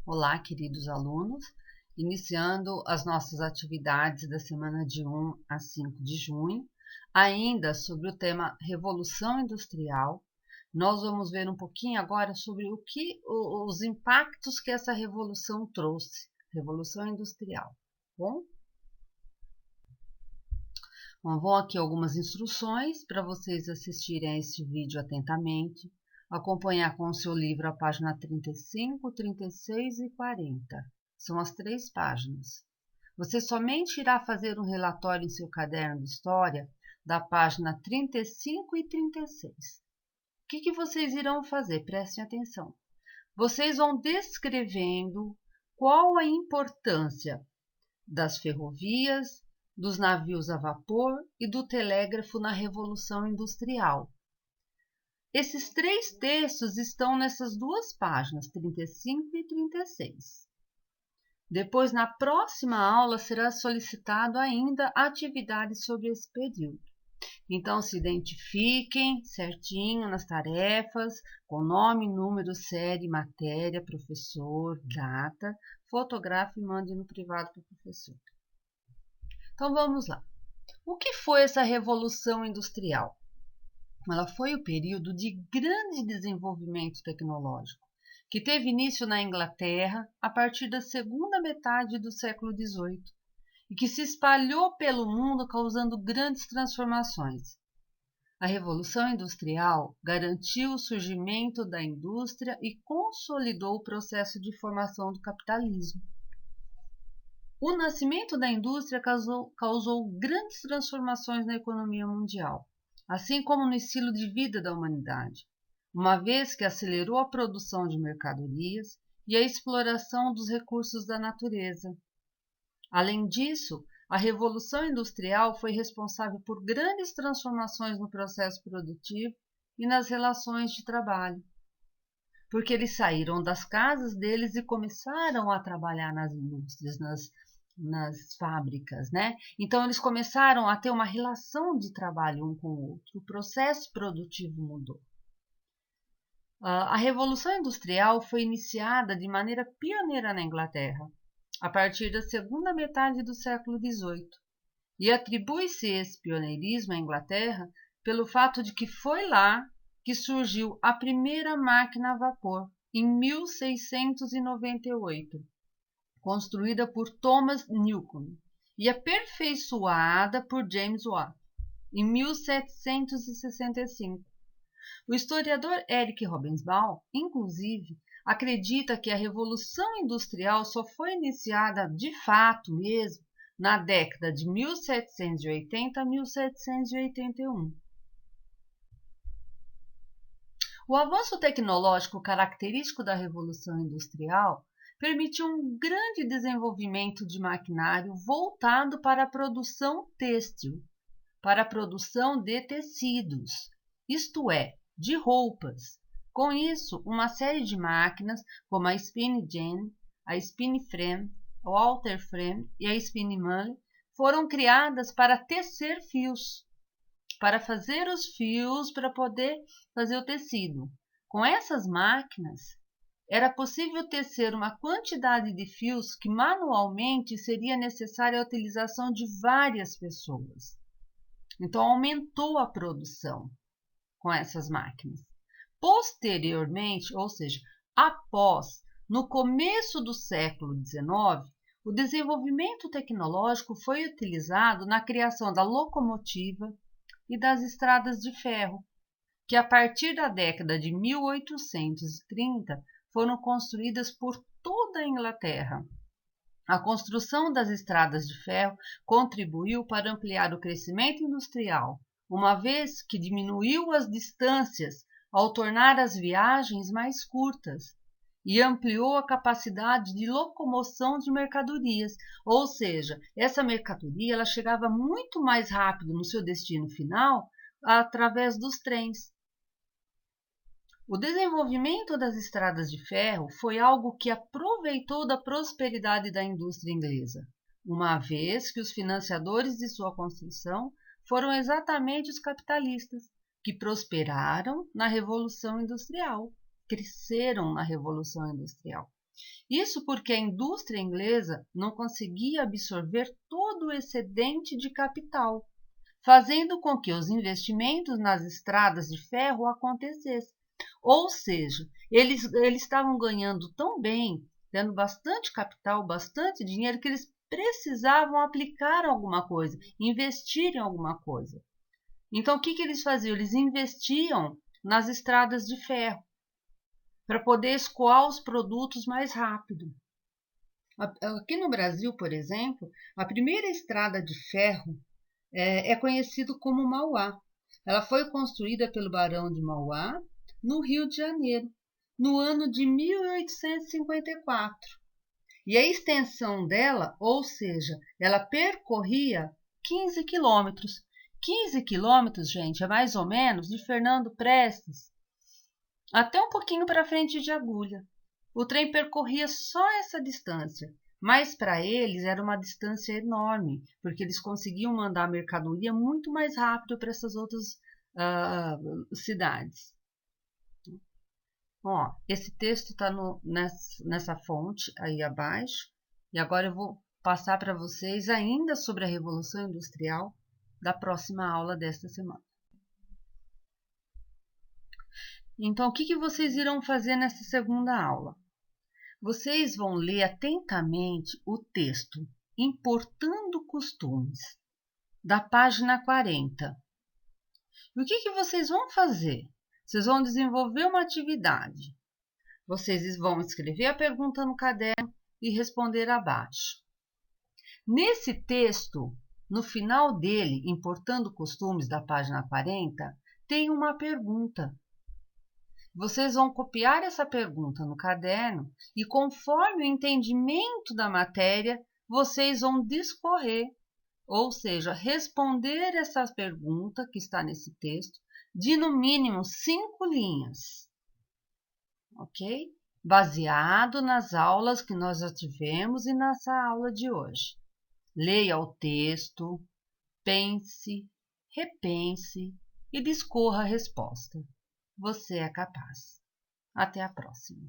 Olá, queridos alunos, iniciando as nossas atividades da semana de 1 a 5 de junho, ainda sobre o tema Revolução Industrial. Nós vamos ver um pouquinho agora sobre os impactos que essa revolução trouxe, Revolução Industrial. Bom? Vão aqui algumas instruções para vocês assistirem a este vídeo atentamente, acompanhar com o seu livro a página 35, 36 e 40. São as 3 páginas. Você somente irá fazer um relatório em seu caderno de história da página 35 e 36. O que vocês irão fazer? Prestem atenção. Vocês vão descrevendo qual a importância das ferrovias, dos navios a vapor e do telégrafo na Revolução Industrial. Esses 3 textos estão nessas 2 páginas, 35 e 36. Depois, na próxima aula, será solicitado ainda atividades sobre esse período. Então, se identifiquem certinho nas tarefas, com nome, número, série, matéria, professor, data, fotografe e mande no privado para o professor. Então, vamos lá. O que foi essa Revolução Industrial? Ela foi o período de grande desenvolvimento tecnológico, que teve início na Inglaterra a partir da segunda metade do século XVIII e que se espalhou pelo mundo causando grandes transformações. A Revolução Industrial garantiu o surgimento da indústria e consolidou o processo de formação do capitalismo. O nascimento da indústria causou grandes transformações na economia mundial, assim como no estilo de vida da humanidade, uma vez que acelerou a produção de mercadorias e a exploração dos recursos da natureza. Além disso, a Revolução Industrial foi responsável por grandes transformações no processo produtivo e nas relações de trabalho, porque eles saíram das casas deles e começaram a trabalhar nas indústrias, nas fábricas, né? Então eles começaram a ter uma relação de trabalho um com o outro, o processo produtivo mudou. A Revolução Industrial foi iniciada de maneira pioneira na Inglaterra, a partir da segunda metade do século XVIII, e atribui-se esse pioneirismo à Inglaterra pelo fato de que foi lá que surgiu a primeira máquina a vapor, em 1698, construída por Thomas Newcomen e aperfeiçoada por James Watt, em 1765. O historiador Eric Hobsbawm, inclusive, acredita que a Revolução Industrial só foi iniciada de fato mesmo na década de 1780 a 1781. O avanço tecnológico característico da Revolução Industrial permitiu um grande desenvolvimento de maquinário voltado para a produção têxtil, para a produção de tecidos, isto é, de roupas. Com isso, uma série de máquinas, como a Spinning Jenny, a Spinning Frame, a Walter Frame e a Spinning Mully, foram criadas para tecer fios, para fazer os fios para poder fazer o tecido. Com essas máquinas, era possível tecer uma quantidade de fios que manualmente seria necessária a utilização de várias pessoas. Então, aumentou a produção com essas máquinas. Posteriormente, ou seja, no começo do século XIX, o desenvolvimento tecnológico foi utilizado na criação da locomotiva e das estradas de ferro, que a partir da década de 1830 foram construídas por toda a Inglaterra. A construção das estradas de ferro contribuiu para ampliar o crescimento industrial, uma vez que diminuiu as distâncias ao tornar as viagens mais curtas e ampliou a capacidade de locomoção de mercadorias, ou seja, essa mercadoria ela chegava muito mais rápido no seu destino final através dos trens. O desenvolvimento das estradas de ferro foi algo que aproveitou da prosperidade da indústria inglesa, uma vez que os financiadores de sua construção foram exatamente os capitalistas, que prosperaram na Revolução Industrial, cresceram na Revolução Industrial. Isso porque a indústria inglesa não conseguia absorver todo o excedente de capital, fazendo com que os investimentos nas estradas de ferro acontecessem. Ou seja, eles estavam ganhando tão bem, tendo bastante capital, bastante dinheiro, que eles precisavam aplicar alguma coisa, investir em alguma coisa. Então, o que eles faziam? Eles investiam nas estradas de ferro para poder escoar os produtos mais rápido. Aqui no Brasil, por exemplo, a primeira estrada de ferro é conhecido como Mauá. Ela foi construída pelo Barão de Mauá, no Rio de Janeiro, no ano de 1854. E a extensão dela, ou seja, ela percorria 15 quilômetros. 15 quilômetros, gente, é mais ou menos de Fernando Prestes até um pouquinho para frente de Agulha. O trem percorria só essa distância, mas para eles era uma distância enorme, porque eles conseguiam mandar mercadoria muito mais rápido para essas outras cidades. Ó, esse texto está nessa fonte aí abaixo, e agora eu vou passar para vocês ainda sobre a Revolução Industrial da próxima aula desta semana. Então, o que vocês irão fazer nessa segunda aula? Vocês vão ler atentamente o texto Importando Costumes, da página 40. E o que vocês vão fazer? Vocês vão desenvolver uma atividade. Vocês vão escrever a pergunta no caderno e responder abaixo. Nesse texto, no final dele, Importando Costumes, da página 40, tem uma pergunta. Vocês vão copiar essa pergunta no caderno e, conforme o entendimento da matéria, vocês vão discorrer, ou seja, responder essa pergunta que está nesse texto de no mínimo 5 linhas, ok? Baseado nas aulas que nós já tivemos e nessa aula de hoje. Leia o texto, pense, repense e discorra a resposta. Você é capaz. Até a próxima.